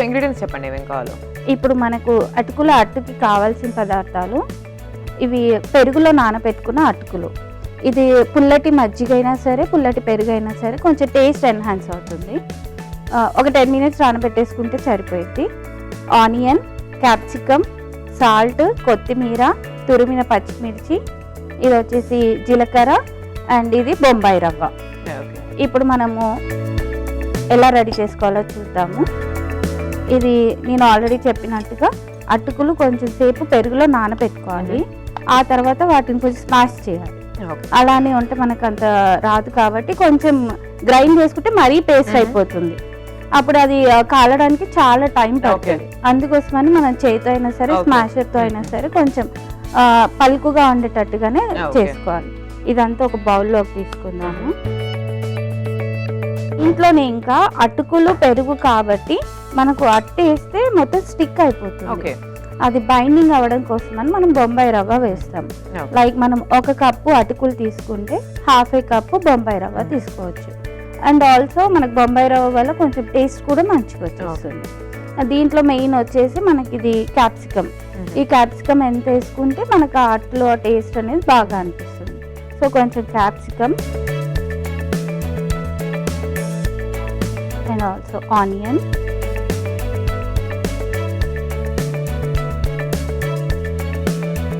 Ingredients చెప్పండి ఏమేం కావాలో. ఇప్పుడు మనకు అట్టుకి కావాల్సిన పదార్థాలు ఇవి పెరుగులో నానబెట్టుకున్న అటుకులు. ఇది పుల్లటి మజ్జిగ అయినా సరే పుల్లటి పెరుగు అయినా సరే కొంచెం టేస్ట్ ఎన్హాన్స్ అవుతుంది. ఒక 10 minutes నానబెట్టేసుకుంటే సరిపోయింది. ఆనియన్, క్యాప్సికమ్, సాల్ట్, కొత్తిమీర, తురిమిన పచ్చిమిర్చి, ఇది వచ్చేసి జీలకర్ర అండ్ ఇది బొంబాయి రవ్వ. ఇప్పుడు మనము ఎలా రెడీ చేసుకోవాలో చూద్దాము. ఇది నేను ఆల్రెడీ చెప్పినట్టుగా అటుకులు కొంచెం సేపు పెరుగులో నానబెట్టుకోవాలి. ఆ తర్వాత వాటిని కొంచెం స్మాష్ చేయాలి. అలానే ఉంటే మనకు అంత రాదు కాబట్టి కొంచెం గ్రైండ్ చేసుకుంటే మరీ పేస్ట్ అయిపోతుంది. అప్పుడు అది కాలడానికి చాలా టైం పడుతుంది. అందుకోసమని మనం చేతితో అయినా సరే స్మాషర్తో అయినా సరే కొంచెం పలుకుగా ఉండేటట్టుగానే చేసుకోవాలి. ఇదంతా ఒక బౌల్లోకి తీసుకుందాము. ఇంట్లోనే ఇంకా అటుకులు పెరుగు కాబట్టి మనకు అట్టేస్తే మొత్తం స్టిక్ అయిపోతుంది. అది బైండింగ్ అవ్వడం కోసమని మనం బొంబాయి రవ్వ వేస్తాం. లైక్ మనం 1 కప్పు అటుకులు తీసుకుంటే 1/2 కప్పు బొంబాయి రవ్వ తీసుకోవచ్చు. అండ్ ఆల్సో మనకు బొంబాయి రవ్వ వల్ల కొంచెం టేస్ట్ కూడా మంచిగా వచ్చేస్తుంది. దీంట్లో మెయిన్ వచ్చేసి మనకి ఇది క్యాప్సికమ్. ఈ క్యాప్సికమ్ ఎంత వేసుకుంటే మనకు ఆ అట్లో టేస్ట్ అనేది బాగా అనిపిస్తుంది. సో కొంచెం క్యాప్సికమ్ అండ్ ఆల్సో ఆనియన్,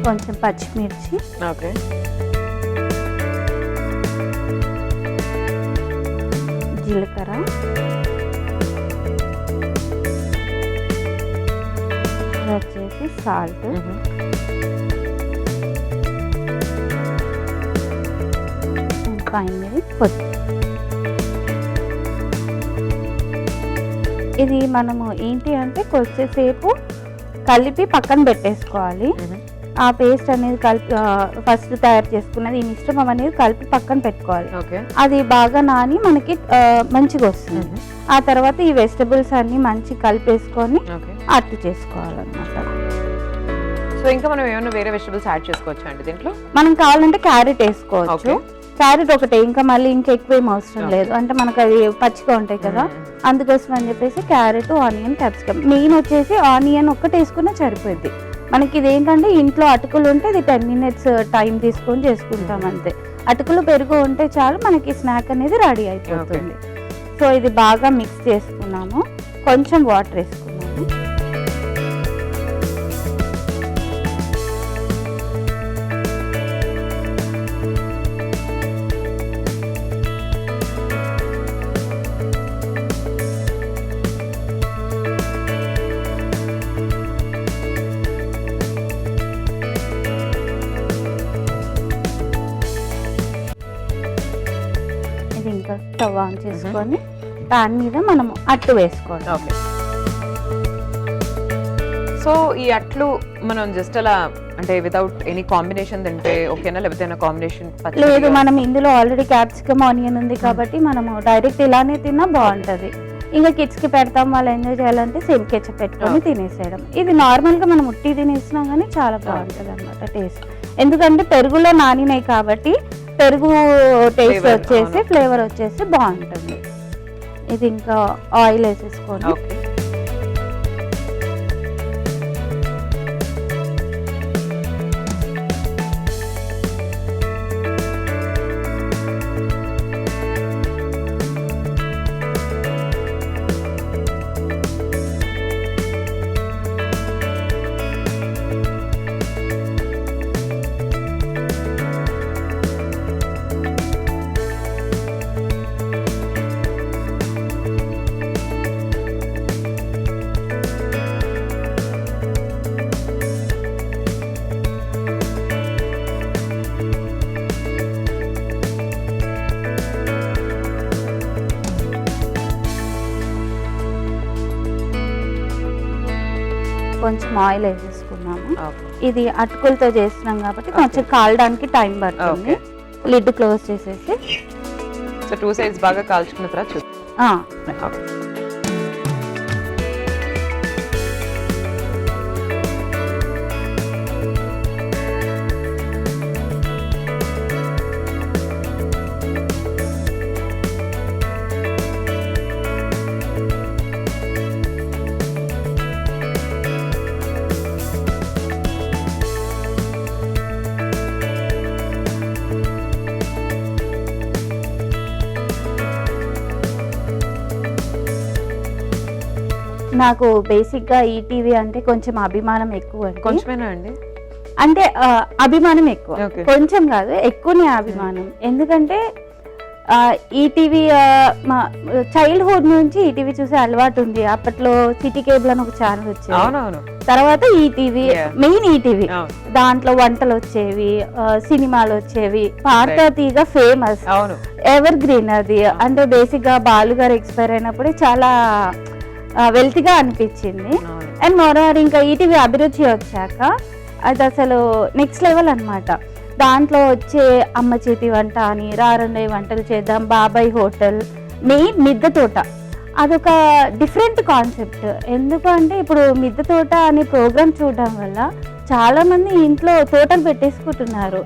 కొంచెం పచ్చిమిర్చి, జీలకర్ర, వచ్చేసి సాల్ట్, ఫైనల్లీ కొత్తిమీర. ఇది మనము ఏంటి అంటే కొంచెంసేపు కలిపి పక్కన పెట్టేసుకోవాలి. ఆ పేస్ట్ అనేది కలిపి ఫస్ట్ తయారు చేసుకున్నది ఈ మిశ్రమం అనేది కలిపి పక్కన పెట్టుకోవాలి. అది బాగా నాని మనకి మంచిగా వస్తుంది. ఆ తర్వాత ఈ వెజిటబుల్స్ అన్ని మంచి కలిపేసుకొని అట్టు చేసుకోవాలన్నమాట. సో ఇంకా మనం ఏమైనా వేరే వెజిటబుల్స్ యాడ్ చేసుకోవచ్చు అండి దీంట్లో? మనం కావాలంటే క్యారెట్ వేసుకోవచ్చు. క్యారెట్ ఒకటే, ఇంకా మళ్ళీ ఇంకా ఎక్కువ ఏం అవసరం లేదు. అంటే మనకు అది పచ్చిగా ఉంటాయి కదా, అందుకోసం అని చెప్పేసి క్యారెట్, ఆనియన్, క్యాప్సికమ్. మెయిన్ వచ్చేసి ఆనియన్ ఒక్కటి వేసుకున్నా సరిపోద్ది. మనకి ఇది ఏంటంటే ఇంట్లో అటుకులు ఉంటే ఇది 10 minutes టైం తీసుకొని చేసుకుంటాం అంతే. అటుకులు పెరుగు ఉంటే చాలు మనకి స్నాక్ అనేది రెడీ అయిపోతుంది. సో ఇది బాగా మిక్స్ చేసుకున్నాము. కొంచెం వాటర్ వేసుకున్నాము. ఇంకా స్టవ్ ఆన్ చేసుకొని దాని మీద మనం అట్టు వేసుకోవాలి. సో ఈ అట్లు మనం జస్ట్ అలా అంటే వితౌట్ ఎనీ కాంబినేషన్ తింటే ఓకేనా, లేకపోతే కాంబినేషన్? లేదు, మనం ఇందులో ఆల్రెడీ క్యాప్సికమ్, ఆనియన్ ఉంది కాబట్టి మనము డైరెక్ట్ ఇలానే తిన్నా బాగుంటది. ఇంకా కిడ్స్ కి పెడతాం, వాళ్ళు ఎంజాయ్ చేయాలంటే సేమ్ కెచప్ పెట్టుకొని తినేసేయడం. ఇది నార్మల్ గా మనం ఉట్టి తినేసినా గానీ చాలా బాగుంటది అన్నమాట టేస్ట్. ఎందుకంటే పెరుగులో నానినాయి కాబట్టి పెరుగు టేస్ట్ వచ్చేసి ఫ్లేవర్ వచ్చేసి బాగుంటుంది. ఇది ఇంకా ఆయిల్ వేసేసుకోండి. కొంచెం ఆయిల్ వేసేసుకున్నాము. ఇది అటుకులతో చేస్తున్నాం కాబట్టి కొంచెం కాలడానికి టైం పడుతుంది. లిడ్ క్లోజ్ చేసేసి సో 2 sides బాగా కాల్చుకున్న తర్వాత నాకు బేసిక్ గా ఈటీవీ అంటే కొంచెం అభిమానం ఎక్కువ అండి. కొంచెమేనా అండి? అంటే అభిమానం ఎక్కువ, Okay. కొంచెం కాదు ఎక్కువనే అభిమానం. ఎందుకంటే ఈటీవీ మా చైల్డ్హుడ్ నుంచి ఈటీవీ చూసే అలవాటు ఉంది. అప్పట్లో సిటీ కేబుల్ అని ఒక ఛానల్ వచ్చేది, అవునవును. తర్వాత ఈటీవీ, Yeah. Main ETV. అవును. దాంట్లో వంటలు వచ్చేవి, సినిమాలు వచ్చేవి. పార్థతీగ ఫేమస్, అవును. ఎవర్ గ్రీన్ అది. అంటే బేసిక్ గా బాలు గారు ఎక్స్పైర్ అయినప్పుడు చాలా వెల్తీగా అనిపించింది. అవును. అండ్ మోరోవర్ ఇంకా ఈటీవీ అభిరుచి వచ్చాక అది అసలు నెక్స్ట్ లెవెల్ అన్నమాట. దాంట్లో వచ్చే అమ్మ చేతి వంట అని, రారండయ్య వంటలు చేద్దాం, బాబాయ్ హోటల్, మెయిన్ మిద్దె తోట, అదొక డిఫరెంట్ కాన్సెప్ట్. ఎందుకంటే ఇప్పుడు మిద్దె తోట అనే ప్రోగ్రామ్ చూడడం వల్ల చాలా మంది ఇంట్లో తోటలు పెట్టేసుకుంటున్నారు.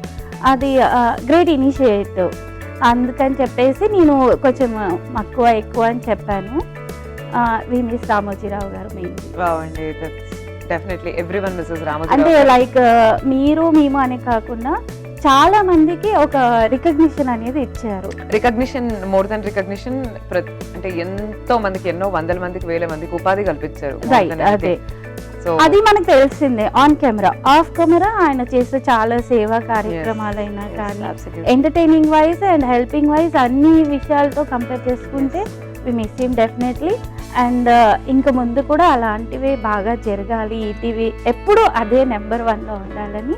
అది గ్రేట్ ఇనిషియేటివ్. అందుకని చెప్పేసి నేను కొంచెం మక్కువ ఎక్కువ అని చెప్పాను. వి మిస్ రామోజీరావు గారు మెయిన్. వావ్ అండి, డెఫినెట్లీ ఎవ్రీవన్ మిస్సెస్ అంటే రామోజీరావు. లైక్ మీరు మేము అనే కాకుండా చాలా మందికి ఒక రికగ్నిషన్ అనేది ఇచ్చారు. రికగ్నిషన్, మోర్ దెన్ రికగ్నిషన్, అంటే ఎంతో మందికి, ఎన్నో వందల మందికి, వేల మందికి ఉపాధి కల్పించారు. రైట్, అదే. సో అది మనకు తెలిసిందే. ఆన్ కెమెరా, ఆఫ్ కెమెరా ఆయన చేసే చాలా సేవా కార్యక్రమాలైనా కానీ, entertaining wise and helping wise అన్ని విషయాలతో కంపేర్ చేసుకుంటే we miss him definitely. And ఇంకా ముందు కూడా అలాంటివి బాగా జరగాలి, ఈటీవీ ఎప్పుడు అదే నెంబర్ 1 లో ఉండాలని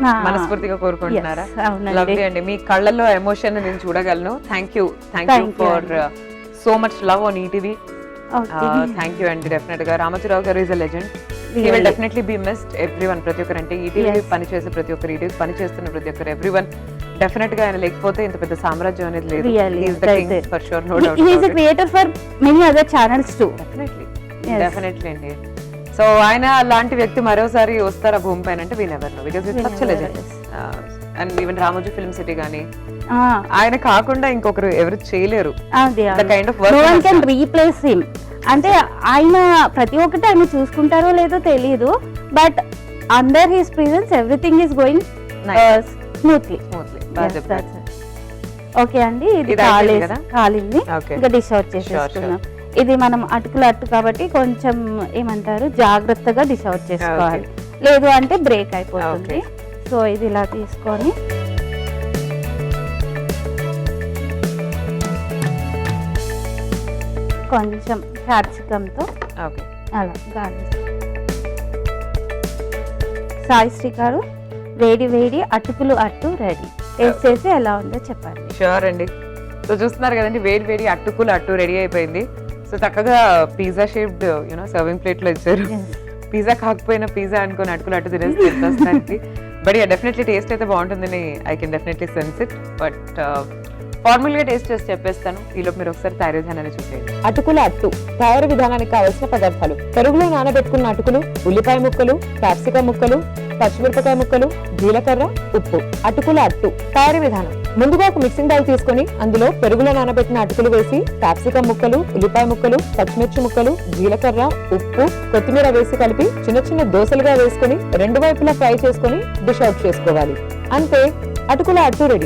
నా మనస్ఫూర్తిగా కోరుకుంటున్నారా? Yes, అవునండి. లవ్లీ అండి, మీ కళ్ళల్లో ఎమోషన్ నేను చూడగలను. Thank you for so much love on ETV. Thank you అండి. డెఫినెట్ గా రామోజీరావు గారు is a legend. He will definitely be missed. Everyone, ప్రతి ఒక్కరు, అంటే ఈటీవీ పనిచేసే ప్రతి ఒక్కరు, ఈటీవీ పనిచేస్తున్న ప్రతి ఒక్కరు, ఎవ్రీవన్ డెఫినెట్ గా ఆయన లేకపోతే ఇంత పెద్ద సామ్రాజ్యం అనేది లేదు. Really, He is the that's king it. for sure, no doubt He is about a it. creator for many other channels too. Definitely అండి. సో ఆయన లాంటి వ్యక్తి మరోసారి వస్తారా భూమి పైన అంటే we never know, because it's such a legend. And even Ramoji film city గానీ ఆయన కాకుండా ఇంకొకరు ఎవరు చేయలేరు. The kind of work No one he has can done. replace him. అంటే ఆయన ప్రతి ఒక్కటి ఆయన చూసుకుంటారో లేదో తెలియదు, but under his presence everything is going Nice. Smoothly. బాగా చెప్పారు. ఓకే అండి, ఇది ఇది అయిపోయింది కదా? కాలింది. Okay. ఇంకా డిష్ అవుట్ చేసేసుకున్నాం. ఇది మనం అటుకులు అట్టు కాబట్టి కొంచెం ఏమంటారు జాగ్రత్తగా డిష్ అవుట్ చేసుకోవాలి, లేదు అంటే బ్రేక్ అయిపోతుంది. సో ఇది ఇలా తీసుకొని కొంచెం క్యాప్సికంతో ఓకే, అలా గార్నిష్. సాయి శ్రీకారు వేడి వేడి అటుకులు అట్టు రెడీ. టేస్ట్ చేసి ఎలా ఉందో చెప్పండి. షూర్ అండి. సో చూస్తున్నారు కదండి, వేడి వేడి అట్టుకులు అట్టు రెడీ అయిపోయింది. సో చక్కగా పిజ్జా షేప్డ్ సర్వింగ్ ప్లేట్ లో ఇచ్చారు. పిజ్జా కాకపోయినా పిజ్జా అనుకుని అటుకులు అట్టు తినేసి తింటానికి. బట్ డెఫినెట్లీ టేస్ట్ అయితే బాగుంటుందని I can definitely sense it. But formal గా టేస్ట్ చేసి చెప్పేస్తాను, ఈలోపు మీరు ఒకసారి తయారు విధానాన్ని చూసేయండి. అటుకుల అట్టు తయారు విధానానికి కావలసిన పదార్థాలు: పెరుగులో నానబెట్టుకున్న అటుకులు, ఉల్లిపాయ ముక్కలు, క్యాప్సికం ముక్కలు, పచ్చిమిరపకాయ ముక్కలు, జీలకర్ర, ఉప్పు. అటుకుల అట్టు తయారీ విధానం: ముందుగా ఒక మిక్సింగ్ బౌల్ తీసుకొని అందులో పెరుగులో నానబెట్టిన అటుకులు వేసి, క్యాప్సికం ముక్కలు, ఉల్లిపాయ ముక్కలు, పచ్చిమిర్చి ముక్కలు, జీలకర్ర, ఉప్పు, కొత్తిమీర వేసి కలిపి చిన్న చిన్న దోసలుగా వేసుకుని రెండు వైపులా ఫ్రై చేసుకుని డిష్ అవుట్ చేసుకోవాలి. అంతే, అటుకుల అట్టు రెడీ.